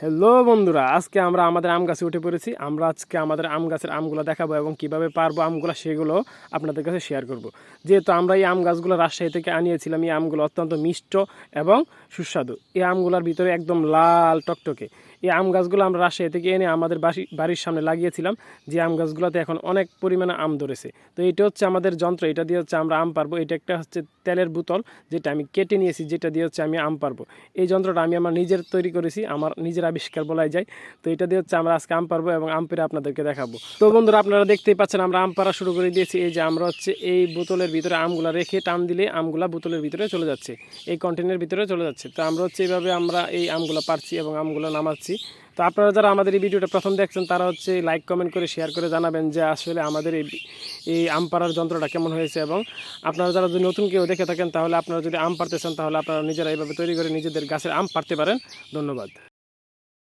Hello বন্ধুরা, আজকে আমরা আমাদের আম গাছে উঠে পড়েছি। আমরা আজকে আমাদের আম গাছের আমগুলো দেখাবো এবং কিভাবে পারবো আমগুলো সেগুলো আপনাদের কাছে শেয়ার করব। যেহেতু আমরা এই আম গাছগুলো রাজশাহী থেকে আনিয়েছিলাম, এই আমগুলো অত্যন্ত মিষ্ট এবং সুস্বাদু। এই আমগুলোর ভিতরে একদম লাল টকটকে। এই আম গাছগুলো আমরা রাজশাহী থেকে এনে আমাদের বাড়ির সামনে লাগিয়েছিলাম, যে আম গাছগুলোতে এখন অনেক পরিমাণে আম ধরেছে। তো এটা হচ্ছে আমাদের যন্ত্র, এটা দিয়ে হচ্ছে আমরা আম পারবো। এটা একটা হচ্ছে তেলের বোতল, যেটা আমি কেটে নিয়েছি, যেটা দিয়ে হচ্ছে আমি আম পারবো। এই যন্ত্রটা আমি আমার নিজের তৈরি করেছি, আমার নিজের আবিষ্কার বলাই যায়। তো এটা দিয়ে হচ্ছে আমরা আজকে আম পারবো এবং আম পেরে আপনাদেরকে দেখাবো। তো বন্ধুরা, আপনারা দেখতেই পাচ্ছেন আমরা আম পাড়া শুরু করে দিয়েছি। এই যে আমরা হচ্ছে এই বোতলের ভিতরে আমগুলা রেখে টান দিলে আমগুলা বোতলের ভিতরে চলে যাচ্ছে, এই কন্টেনারের ভিতরে চলে যাচ্ছে। তো আমরা হচ্ছে এইভাবে আমরা এই আমগুলা পারছি এবং আমগুলো নামাচ্ছি। তো আপনারা যারা আমাদের এই ভিডিওটা প্রথম দেখছেন, তারা হচ্ছে লাইক কমেন্ট করে শেয়ার করে জানাবেন যে আসলে আমাদের এই আম পাড়ার যন্ত্রটা কেমন হয়েছে। এবং আপনারা যারা যদি নতুন কেউ দেখে থাকেন, তাহলে আপনারা যদি আম পারতে চান, তাহলে আপনারা নিজেরা এইভাবে তৈরি করে নিজেদের গাছের আম পারতে পারেন। ধন্যবাদ।